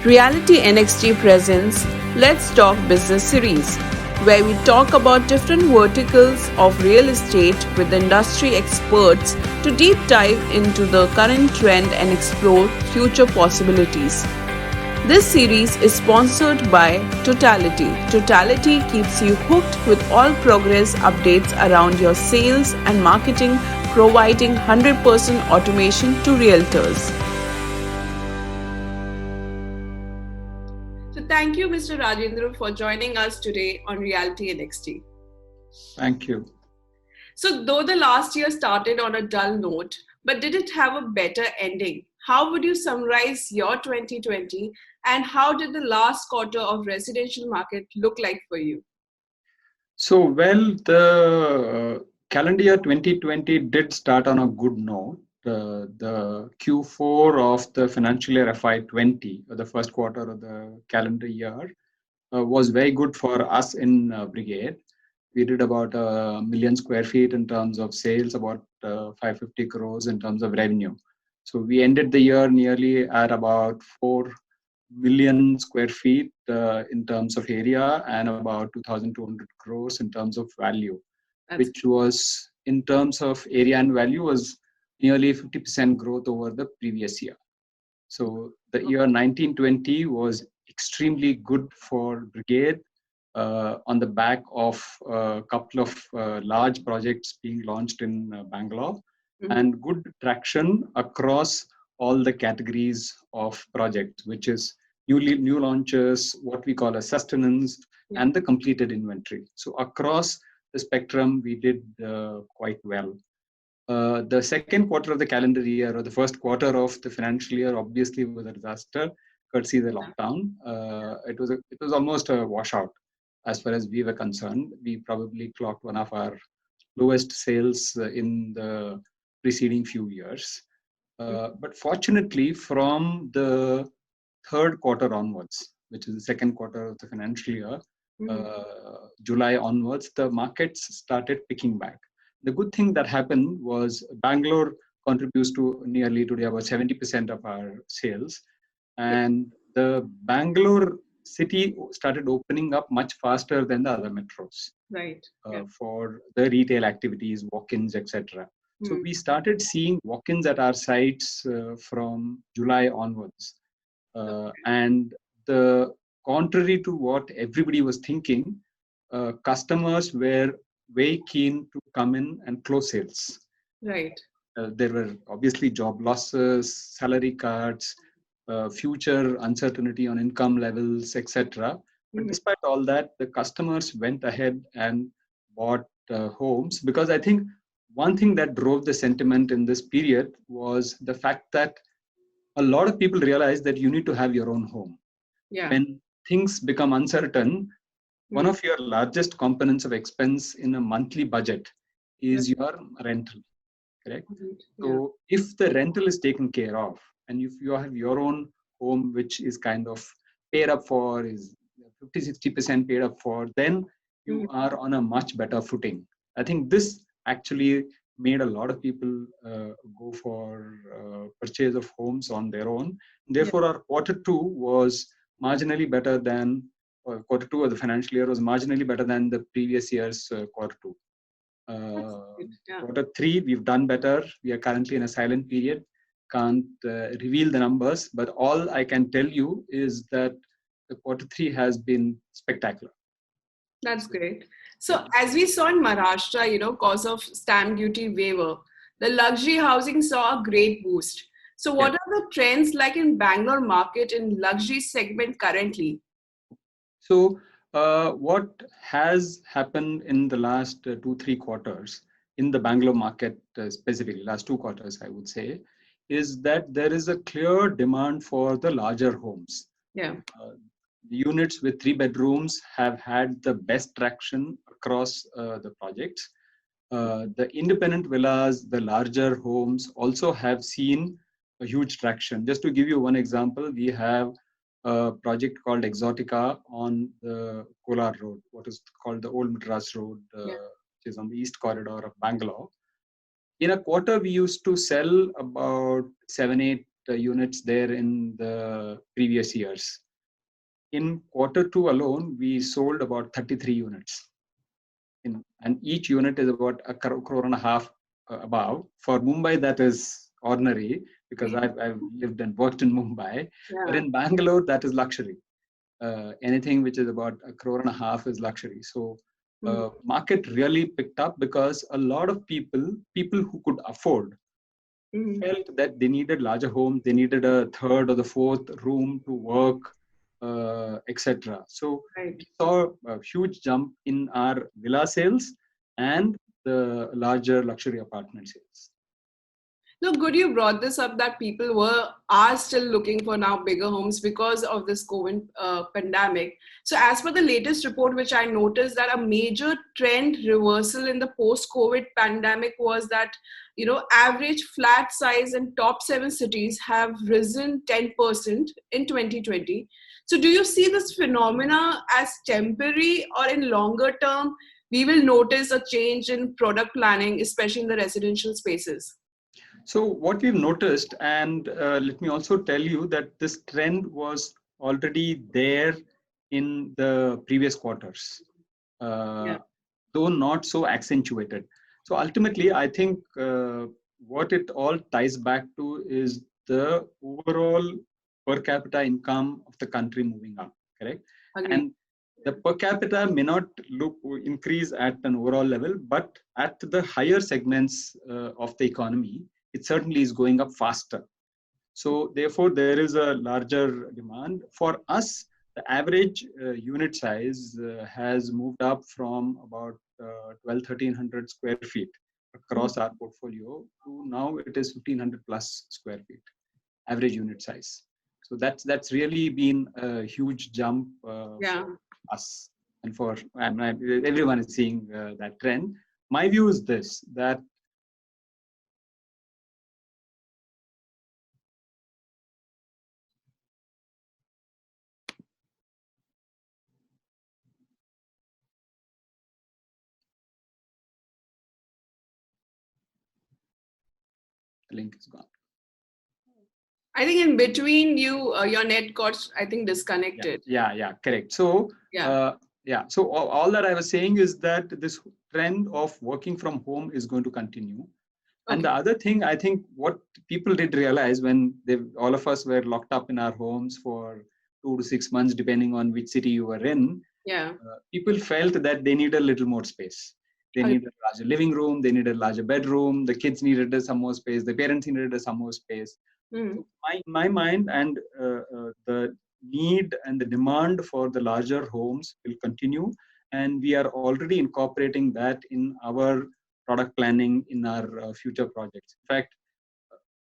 Reality NXT presents Let's Talk Business series, where we talk about different verticals of real estate with industry experts to deep dive into the current trend and explore future possibilities. This series is sponsored by Totality. Totality keeps you hooked with all progress updates around your sales and marketing, providing 100% automation to realtors. So thank you, Mr. Rajendra, for joining us today on Reality NXT. Thank you. So, though the last year started on a dull note, but did it have a better ending? How would you summarize your 2020 and how did the last quarter of residential market look like for you? The calendar year 2020 did start on a good note. The Q4 of the financial year FY20, or the first quarter of the calendar year, was very good for us in Brigade. We did about a million square feet in terms of sales, about 550 crores in terms of revenue. So we ended the year nearly at about 4 million square feet in terms of area and about 2,200 crores in terms of value, which was in terms of area and value was nearly 50% growth over the previous year. So the year 1920 was extremely good for Brigade on the back of a couple of large projects being launched in Bangalore and good traction across all the categories of projects, which is new launches, what we call a sustenance, and the completed inventory. So across the spectrum, we did quite well. The second quarter of the calendar year, or the first quarter of the financial year, obviously was a disaster, courtesy of the lockdown. It was almost a washout as far as we were concerned. We probably clocked one of our lowest sales in the preceding few years. But fortunately, from the third quarter onwards, which is the second quarter of the financial year, July onwards, the markets started picking back. The good thing that happened was Bangalore contributes to nearly today about 70% of our sales. And the Bangalore city started opening up much faster than the other metros. Right. For the retail activities, walk-ins, etc. So we started seeing walk-ins at our sites from July onwards. And the contrary to what everybody was thinking, customers were very keen to come in and close sales. Right. There were obviously job losses, salary cuts, future uncertainty on income levels, etc. But despite all that, the customers went ahead and bought homes, because I think one thing that drove the sentiment in this period was the fact that a lot of people realized that you need to have your own home. When things become uncertain, one of your largest components of expense in a monthly budget is your rental, correct? So if the rental is taken care of, and if you have your own home, which is kind of paid up for, is 50-60% paid up for, then you are on a much better footing. I think this actually made a lot of people go for purchase of homes on their own. Therefore, our quarter two was marginally better than quarter two of the financial year was marginally better than the previous year's quarter two. Quarter three, we've done better. We are currently in a silent period. Can't reveal the numbers, but all I can tell you is that the quarter three has been spectacular. That's great. So as we saw in Maharashtra, cause of stamp duty waiver, the luxury housing saw a great boost. So what are the trends like in Bangalore market in luxury segment currently? So what has happened in the last 2-3 quarters in the Bangalore market, specifically last 2 quarters, I would say, is that there is a clear demand for the larger homes. The units with 3 bedrooms have had the best traction across the projects. The independent villas, the larger homes also have seen a huge traction. Just to give you one example, we have a project called Exotica on the Kolar Road, what is called the Old Madras Road, which is on the east corridor of Bangalore. In a quarter, we used to sell about 7-8 units there in the previous years. In Q2 alone, we sold about 33 units. And each unit is about a crore and a half above. For Mumbai, that is ordinary because I've lived and worked in Mumbai. Yeah. But in Bangalore, that is luxury. Anything which is about a crore and a half is luxury. So market really picked up because a lot of people who could afford, felt that they needed larger homes, they needed a third or the fourth room to work, etc. So we saw a huge jump in our villa sales and the larger luxury apartment sales. No, good you brought this up that people are still looking for now bigger homes because of this COVID pandemic. So as per the latest report, which I noticed that a major trend reversal in the post-COVID pandemic was that, average flat size in top 7 cities have risen 10% in 2020. So do you see this phenomena as temporary, or in longer term, we will notice a change in product planning, especially in the residential spaces? So what we've noticed, and let me also tell you that this trend was already there in the previous quarters, though not so accentuated. So ultimately, I think what it all ties back to is the overall per capita income of the country moving up, correct? Agreed. And the per capita may not increase at an overall level, but at the higher segments of the economy, it certainly is going up faster. So therefore, there is a larger demand. For us, the average unit size has moved up from about 1,300 square feet across our portfolio to now it is 1,500 plus square feet, average unit size. So that's really been a huge jump for us, and for everyone is seeing that trend. My view is this, that the link is gone. I think in between your net got, I think, disconnected. Yeah, correct. So so all that I was saying is that this trend of working from home is going to continue. And the other thing, I think what people did realize when all of us were locked up in our homes for 2 to 6 months, depending on which city you were in, people felt that they need a little more space. They needed a larger living room, they needed a larger bedroom, the kids needed some more space, the parents needed some more space. So in my mind, and the need and the demand for the larger homes will continue, and we are already incorporating that in our product planning in our future projects. In fact,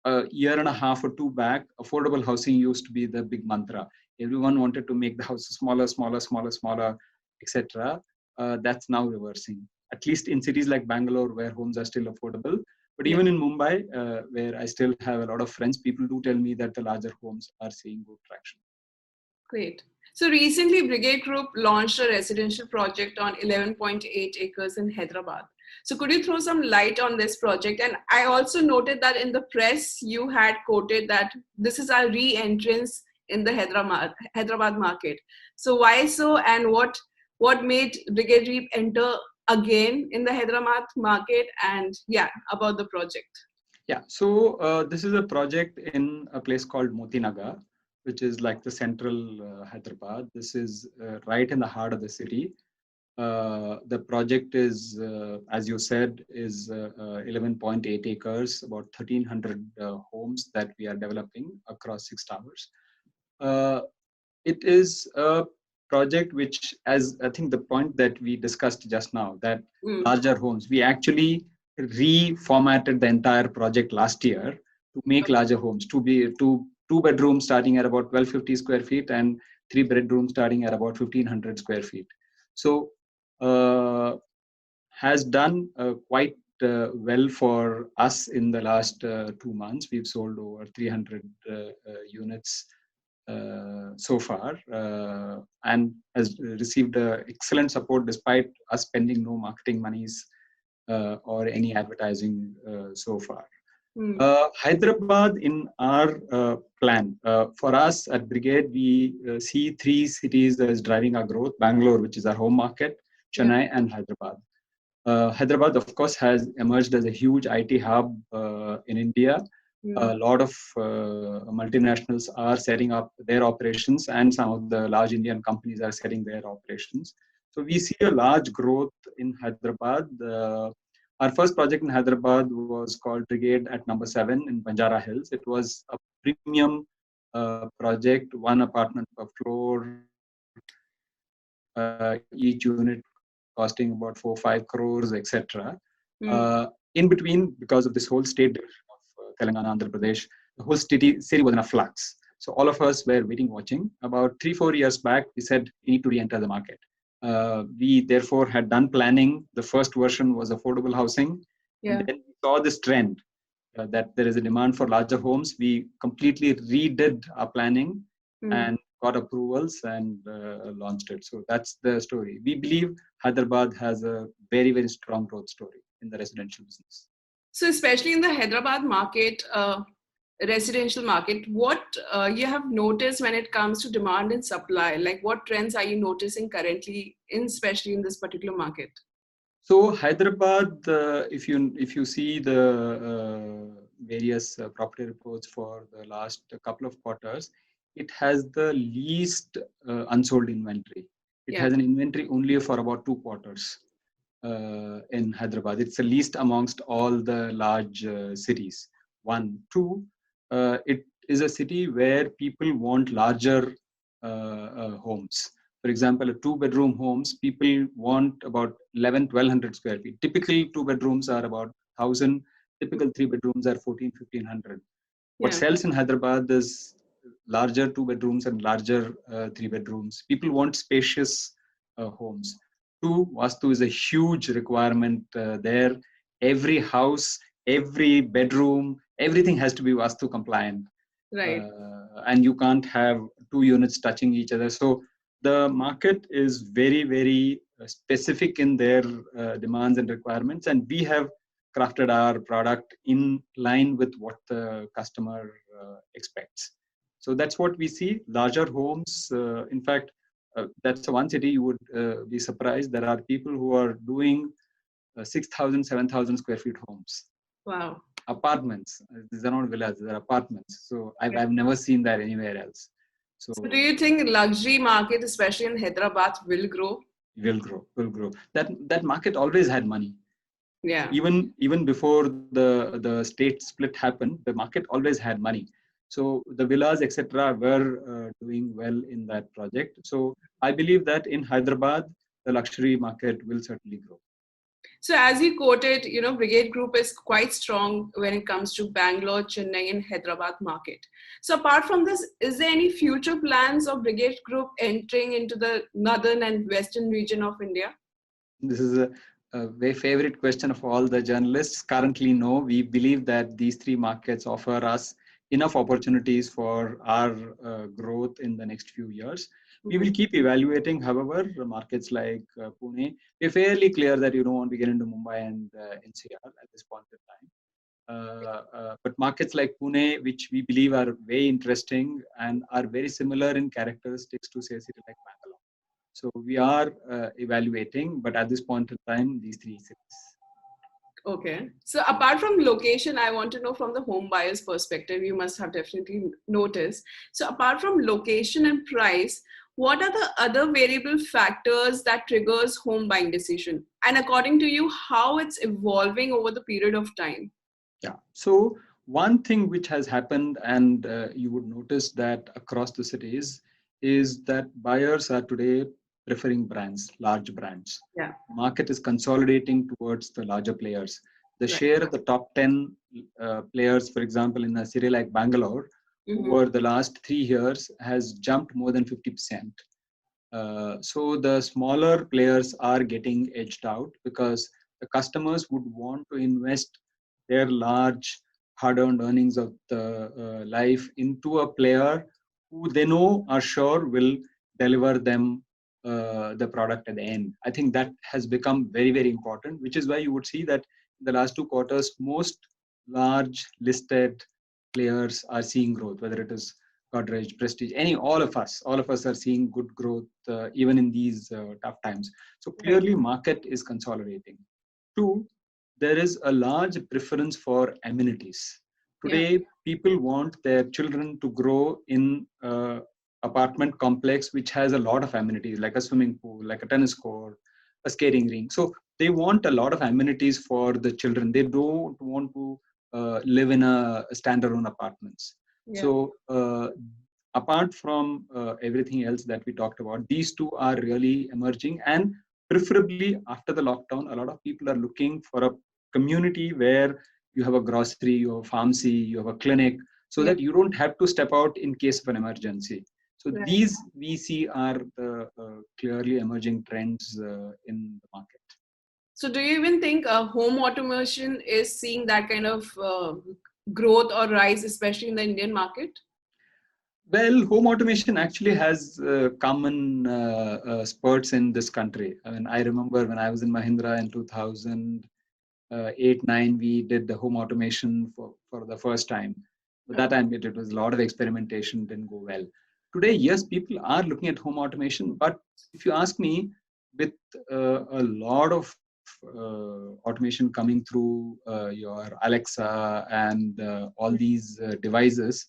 a year and a half or two back, affordable housing used to be the big mantra. Everyone wanted to make the houses smaller, etc. That's now reversing, at least in cities like Bangalore, where homes are still affordable. But even in Mumbai, where I still have a lot of friends, people do tell me that the larger homes are seeing good traction. Great. So recently, Brigade Group launched a residential project on 11.8 acres in Hyderabad. So could you throw some light on this project? And I also noted that in the press, you had quoted that this is our re-entrance in the Hyderabad market. So why so, and what made Brigade Group enter again in the Hyderabad market, and about the project? So this is a project in a place called Motinagar, which is like the central Hyderabad. This is right in the heart of the city. The project is, as you said, is 11.8 acres, about 1,300 homes that we are developing across 6 towers. It is a project which, as I think the point that we discussed just now, that larger homes, we actually reformatted the entire project last year to make larger homes, to be two bedrooms starting at about 1,250 square feet and 3 bedrooms starting at about 1,500 square feet. So has done quite well for us in the last 2 months. We've sold over 300 units so far, and has received excellent support despite us spending no marketing monies or any advertising so far. Hyderabad in our plan. For us at Brigade, we see three cities as driving our growth: Bangalore, which is our home market, Yeah. Chennai, and Hyderabad. Hyderabad, of course, has emerged as a huge IT hub in India. A lot of multinationals are setting up their operations, and some of the large Indian companies are setting their operations. So we see a large growth in Hyderabad. Our first project in Hyderabad was called Brigade at number 7 in Banjara Hills. It was a premium project, one apartment per floor, each unit costing about 4-5 crores, etc. In between, because of this whole state division of Telangana, Andhra Pradesh, the whole city was in a flux. So all of us were waiting, watching. About 3-4 years back, we said we need to re-enter the market. We therefore had done planning. The first version was affordable housing, and then we saw this trend that there is a demand for larger homes. We completely redid our planning and got approvals and launched it. So that's the story. We believe Hyderabad has a very, very strong growth story in the residential business. So especially in the Hyderabad market, residential market, what you have noticed when it comes to demand and supply? Like what trends are you noticing currently, especially in this particular market? So Hyderabad, if you see the various property reports for the last couple of quarters, it has the least unsold inventory. It has an inventory only for about 2 quarters in Hyderabad. It's the least amongst all the large cities. 1, 2, it is a city where people want larger homes. For example, a 2-bedroom homes, people want about 1,100 square feet. Typical 2 bedrooms are about 1,000. Typical 3 bedrooms are 1,400-1,500. What sells in Hyderabad is larger 2 bedrooms and larger 3 bedrooms. People want spacious homes. 2, Vastu is a huge requirement there. Every house, every bedroom, everything has to be Vastu compliant. Right. And you can't have 2 units touching each other. So the market is very, very specific in their demands and requirements. And we have crafted our product in line with what the customer expects. So that's what we see. Larger homes. In fact, that's one city you would be surprised. There are people who are doing 6,000, 7,000 square feet homes. Wow. Apartments. These are not villas, they're apartments. So I've never seen that anywhere else. So do you think luxury market, especially in Hyderabad, will grow? Will grow. That market always had money. Yeah. Even before the state split happened, the market always had money. So the villas, etc., were doing well in that project. So I believe that in Hyderabad, the luxury market will certainly grow. So as you quoted, Brigade Group is quite strong when it comes to Bangalore, Chennai, and Hyderabad market. So apart from this, is there any future plans of Brigade Group entering into the northern and western region of India? This is a very favorite question of all the journalists. Currently, no. We believe that these 3 markets offer us enough opportunities for our growth in the next few years. We will keep evaluating, however, markets like Pune. We're fairly clear that you don't want to get into Mumbai and NCR at this point in time. But markets like Pune, which we believe are very interesting and are very similar in characteristics to, say, a city like Bangalore. So we are evaluating, but at this point in time, these 3 cities. Okay. So apart from location, I want to know from the home buyer's perspective, you must have definitely noticed. So apart from location and price, what are the other variable factors that triggers home buying decision? And according to you, how it's evolving over the period of time? Yeah. So one thing which has happened, and you would notice that across the cities, is that buyers are today preferring brands, large brands. Yeah. Market is consolidating towards the larger players. The share of the top 10 players, for example, in a city like Bangalore, over the last 3 years has jumped more than 50%. So the smaller players are getting edged out because the customers would want to invest their large hard-earned earnings of the life into a player who they know are sure will deliver them the product at the end. I think that has become very, very important, which is why you would see that in the last 2 quarters, most large listed players are seeing growth, whether it is Godrej, Prestige, all of us are seeing good growth even in these tough times. So Right. clearly, market is consolidating. Two, there is a large preference for amenities. Yeah. Today, people want their children to grow in apartment complex which has a lot of amenities, like a swimming pool, like a tennis court, a skating rink. So they want a lot of amenities for the children. They don't want to live in a standalone apartments. Yeah. So apart from everything else that we talked about, these two are really emerging, and preferably after the lockdown, a lot of people are looking for a community where you have a grocery, you have a pharmacy, you have a clinic, so Yeah. that you don't have to step out in case of an emergency. So Right. these we see are the clearly emerging trends in the market. So, do you even think home automation is seeing that kind of growth or rise, especially in the Indian market? Well, home automation actually has common spurts in this country. I mean, I remember when I was in Mahindra in 2008, 9, we did the home automation for the first time. But that time it was a lot of experimentation, didn't go well. Today, yes, people are looking at home automation, but if you ask me, with a lot of automation coming through your Alexa and all these devices,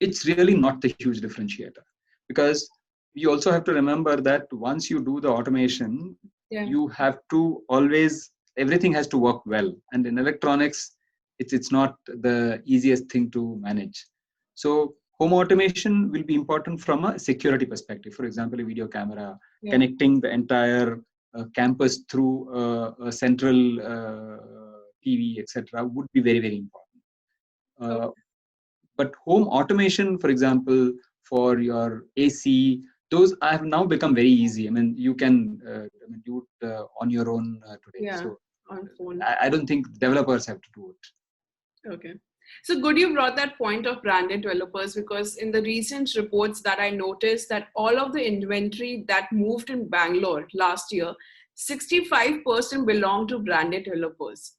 it's really not the huge differentiator, because you also have to remember that once you do the automation, Yeah. you have to always, everything has to work well, and in electronics it's not the easiest thing to manage. So home automation will be important from a security perspective. For example, a video camera Yeah. connecting the entire campus through a central TV, etc., would be very, very important. Okay. uh, but home automation, for example, for your AC, those have now become very easy. I mean, you can do it on your own today. Yeah. So On phone. I don't think developers have to do it. Okay. So good you brought that point of branded developers, because in the recent reports that I noticed that all of the inventory that moved in Bangalore last year, 65% belonged to branded developers.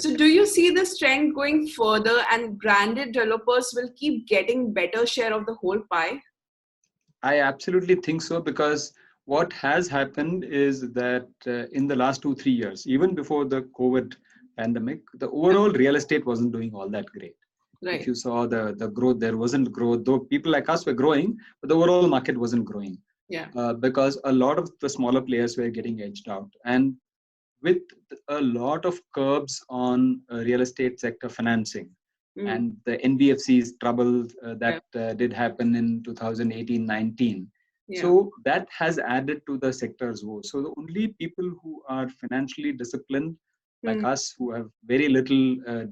So do you see this trend going further and branded developers will keep getting better share of the whole pie? I absolutely think so, because what has happened is that in the last 2, 3 years, even before the COVID pandemic, the Yeah. overall real estate wasn't doing all that great. If Right. you saw the growth, there wasn't growth, though people like us were growing, but the overall market wasn't growing Yeah. because a lot of the smaller players were getting edged out. And with a lot of curbs on real estate sector financing Mm. and the NBFC's trouble Yeah. that did happen in 2018-19. Yeah. So that has added to the sector's woe. So the only people who are financially disciplined, like Mm. us, who have very little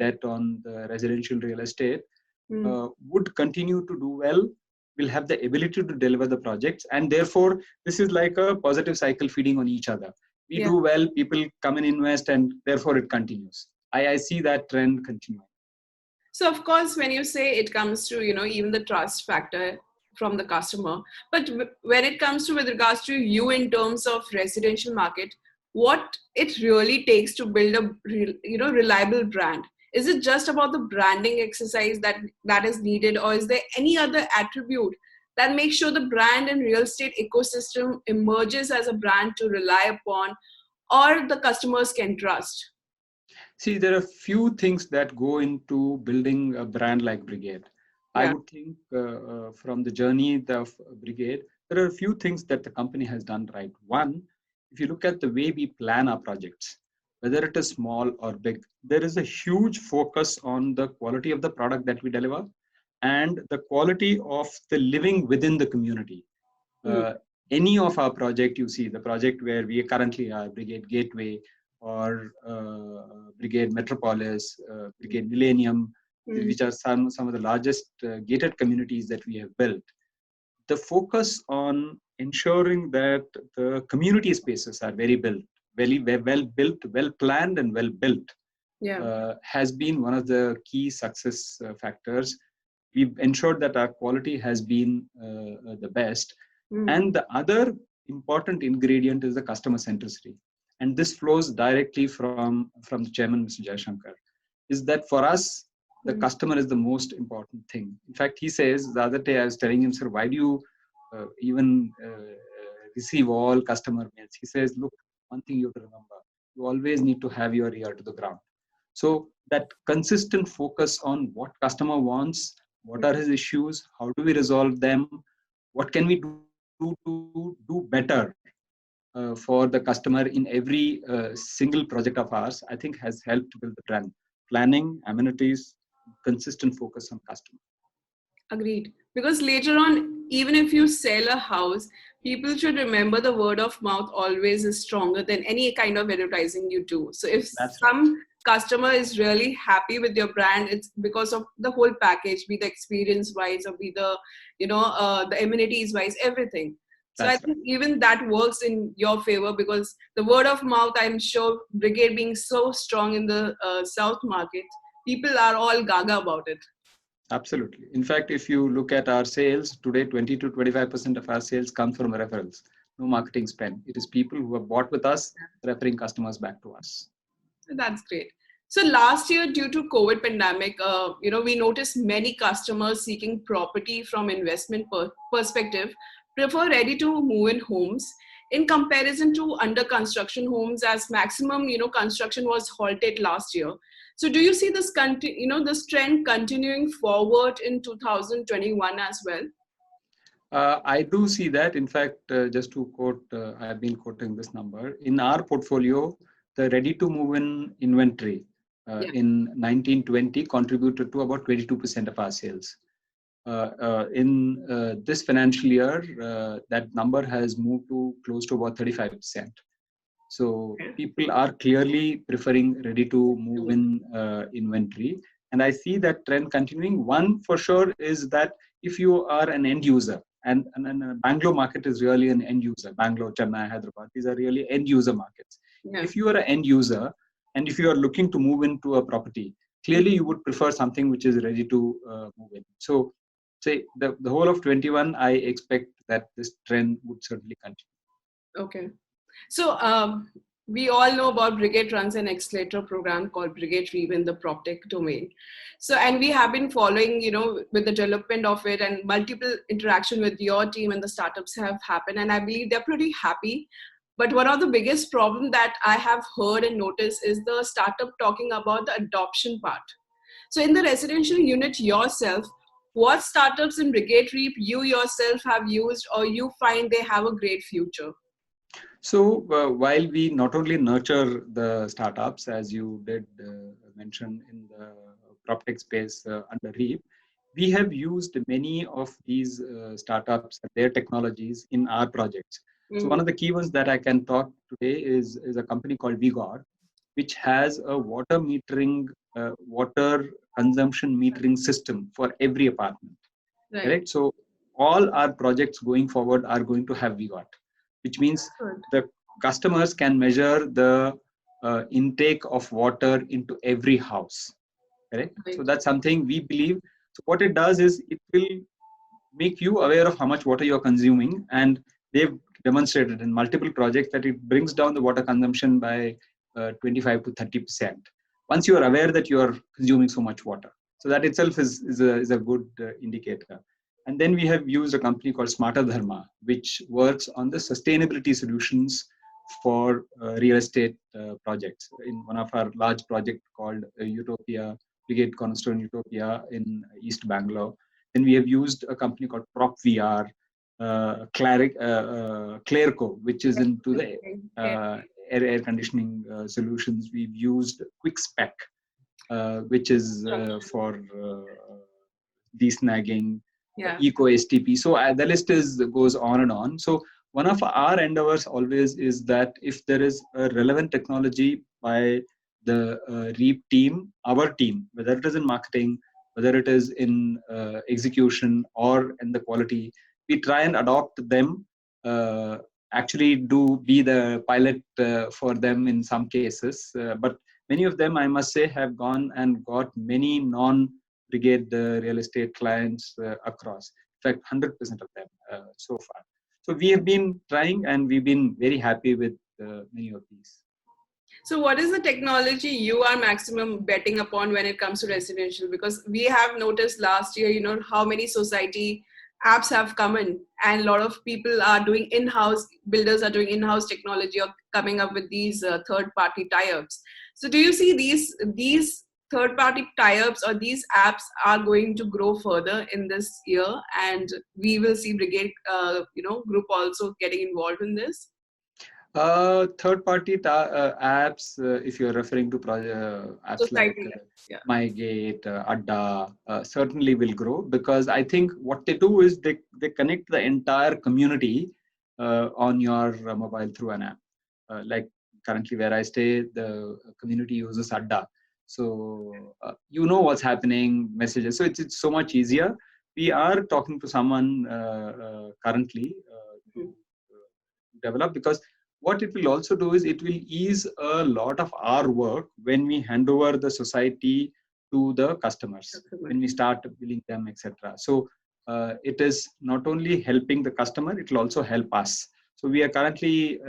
debt on the residential real estate, Mm. would continue to do well, will have the ability to deliver the projects. And therefore, this is like a positive cycle feeding on each other. We Yeah. do well, people come and invest, and therefore it continues. I see that trend continuing. So of course, when you say it comes to, even the trust factor from the customer, but when it comes to with regards to you in terms of residential market, what it really takes to build a reliable brand? Is it just about the branding exercise that is needed, or is there any other attribute that makes sure the brand and real estate ecosystem emerges as a brand to rely upon, or the customers can trust? See, there are few things that go into building a brand like Brigade. I Yeah. would think from the journey of Brigade, there are a few things that the company has done right. One, if you look at the way we plan our projects, whether it is small or big, there is a huge focus on the quality of the product that we deliver and the quality of the living within the community. Mm. Uh, any of our project, you see the project where we currently are, Brigade Gateway or Brigade Metropolis, Brigade Millennium, Mm. which are some of the largest gated communities that we have built. The focus on ensuring that the community spaces are very built, very well built, well planned, and well built Yeah. has been one of the key success factors. We've ensured that our quality has been the best. Mm. And the other important ingredient is the customer centricity. And this flows directly from the chairman, Mr. Jaishankar. is that for us, the Hmm. customer is the most important thing. In fact, he says the other day I was telling him, sir, why do you even receive all customer mails? He says, look, one thing you have to remember, you always need to have your ear to the ground. So that consistent focus on what customer wants, what are his issues, how do we resolve them, what can we do to do better for the customer in every single project of ours, I think has helped build the brand. Planning, amenities, consistent focus on customer. Agreed. Because later on, even if you sell a house, people should remember the word of mouth always is stronger than any kind of advertising you do. So if That's right. some customer is really happy with your brand, it's because of the whole package, be the experience wise or be the, the amenities wise, everything. So I That's right. think even that works in your favor because the word of mouth, I'm sure, Brigade being so strong in the South market, people are all gaga about it. Absolutely. In fact, if you look at our sales today, 20 to 25% of our sales come from referrals. No marketing spend. It is people who have bought with us, referring customers back to us. That's great. So last year, due to COVID pandemic, we noticed many customers seeking property from investment perspective prefer ready to move in homes in comparison to under construction homes, as maximum construction was halted last year. So do you see this trend continuing forward in 2021 as well? I do see that. In fact, just to quote, I have been quoting this number. In our portfolio, the ready to move in inventory Yeah. in 1920 contributed to about 22% of our sales. In this financial year, that number has moved to close to about 35%. So Okay. people are clearly preferring ready to move in inventory. And I see that trend continuing. One for sure is that if you are an end user, and Bangalore market is really an end user, Bangalore, Chennai, Hyderabad, these are really end user markets. Yeah. If you are an end user and if you are looking to move into a property, clearly you would prefer something which is ready to move in. So, say the whole of 21, I expect that this trend would certainly continue. Okay. So we all know about Brigade runs an accelerator program called Brigade Reeve in the PropTech domain. So, and we have been following, with the development of it and multiple interaction with your team and the startups have happened. And I believe they're pretty happy. But one of the biggest problem that I have heard and noticed is the startup talking about the adoption part. So in the residential unit yourself, what startups in Brigade Reeve you yourself have used or you find they have a great future? So while we not only nurture the startups, as you did mention in the PropTech space under REAP, we have used many of these startups and their technologies in our projects. So one Mm. of the key ones that I can talk today is a company called VGOD, which has a water consumption metering system for every apartment. Right. Correct. So all our projects going forward are going to have VGOT, which means Good. the customers can measure the intake of water into every house. Correct. So Right. that's something we believe. So what it does is it will make you aware of how much water you're consuming, and they've demonstrated in multiple projects that it brings down the water consumption by 25 to 30%. Once you are aware that you are consuming so much water, so that itself is a good indicator. And then we have used a company called Smarter Dharma, which works on the sustainability solutions for real estate projects. In one of our large project called Utopia, Brigade Cornerstone Utopia in East Bangalore, then we have used a company called PropVR, Clairco, which is into the Okay. air conditioning solutions. We've used QuickSpec, which is for desnagging, Yeah. Eco STP. So the list goes on and on. So one of our endeavors always is that if there is a relevant technology by the REAP team, our team, whether it is in marketing, whether it is in execution or in the quality, we try and adopt them. Actually, do be the pilot for them in some cases, but many of them, I must say, have gone and got many non-Brigade real estate clients across. In fact, 100% of them so far. So we have been trying, and we've been very happy with many of these. So what is the technology you are maximum betting upon when it comes to residential? Because we have noticed last year, how many society apps have come in, and a lot of people are doing in-house, builders are doing in-house technology or coming up with these third-party tie-ups. So do you see these third-party tie-ups or these apps are going to grow further in this year, and we will see Brigade, group also getting involved in this? Third-party apps, if you're referring to apps like Society, yeah. MyGate, Adda, certainly will grow, because I think what they do is they connect the entire community on your mobile through an app. Like currently where I stay, the community uses Adda. So what's happening, messages. So it's so much easier. We are talking to someone currently to develop, because what it will also do is it will ease a lot of our work when we hand over the society to the customers, when we start billing them, etc. So it is not only helping the customer, it will also help us. So we are currently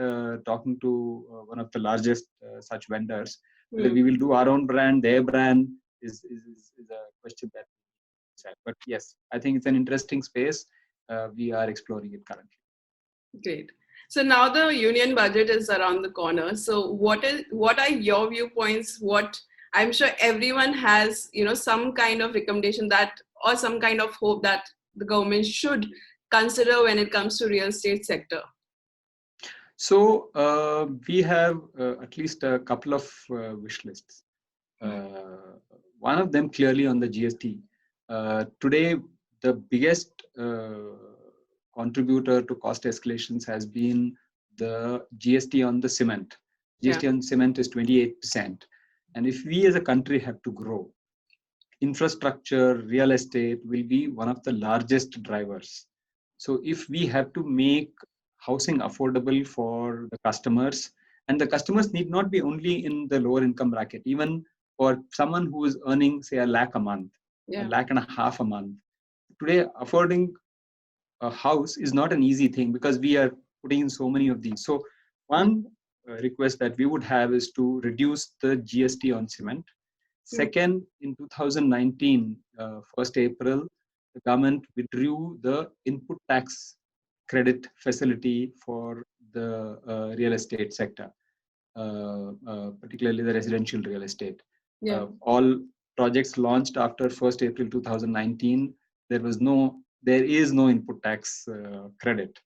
talking to one of the largest such vendors. Whether we will do our own brand, their brand is a question that we decide. But yes, I think it's an interesting space. We are exploring it currently. Great. So now the union budget is around the corner. So what are your viewpoints? What I'm sure everyone has, some kind of recommendation that, or some kind of hope that the government should consider when it comes to real estate sector. So we have at least a couple of wish lists. One of them clearly on the GST. Today, the biggest contributor to cost escalations has been the GST on the cement. GST on cement is 28%. And if we as a country have to grow, infrastructure, real estate will be one of the largest drivers. So if we have to make housing affordable for the customers, and the customers need not be only in the lower income bracket, even for someone who is earning, say, $1 lakh a month, $1.5 lakh a month. Today, affording a house is not an easy thing, because we are putting in so many of these. So one request that we would have is to reduce the GST on cement. Second, in 2019, 1st April, the government withdrew the input tax credit facility for the real estate sector, particularly the residential real estate. All projects launched after 1st April 2019, there is no input tax credit,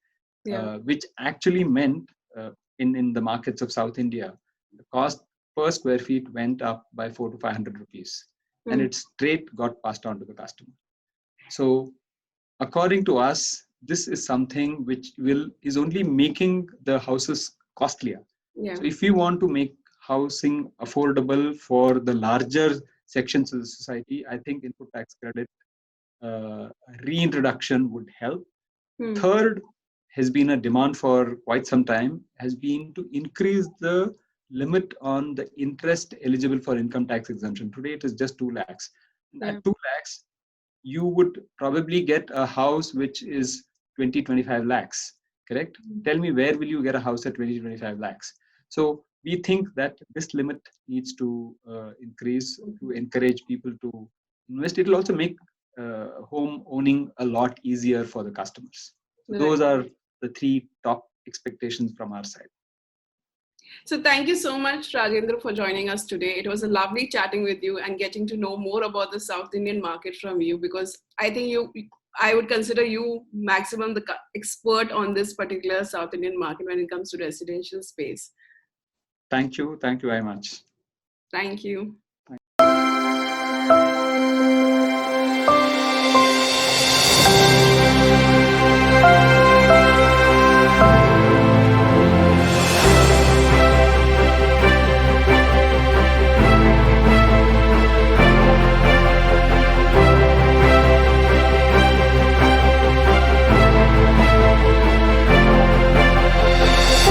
which actually meant in the markets of South India, the cost per square feet went up by 400 to 500 rupees, and it straight got passed on to the customer. So according to us, this is something which is only making the houses costlier. So if we want to make housing affordable for the larger sections of the society, I think input tax credit reintroduction would help. Third, has been a demand for quite some time, has been to increase the limit on the interest eligible for income tax exemption. Today it is just 2 lakhs. At 2 lakhs, you would probably get a house which is 20-25 lakhs, correct? Tell me, where will you get a house at 20-25 lakhs? So we think that this limit needs to increase to encourage people to invest. It will also make home owning a lot easier for the customers. So those are the 3 top expectations from our side. So thank you so much, Rajendra, for joining us today. It was a lovely chatting with you and getting to know more about the South Indian market from you, because I think I would consider you maximum the expert on this particular South Indian market when it comes to residential space. Thank you. Thank you very much. Thank you.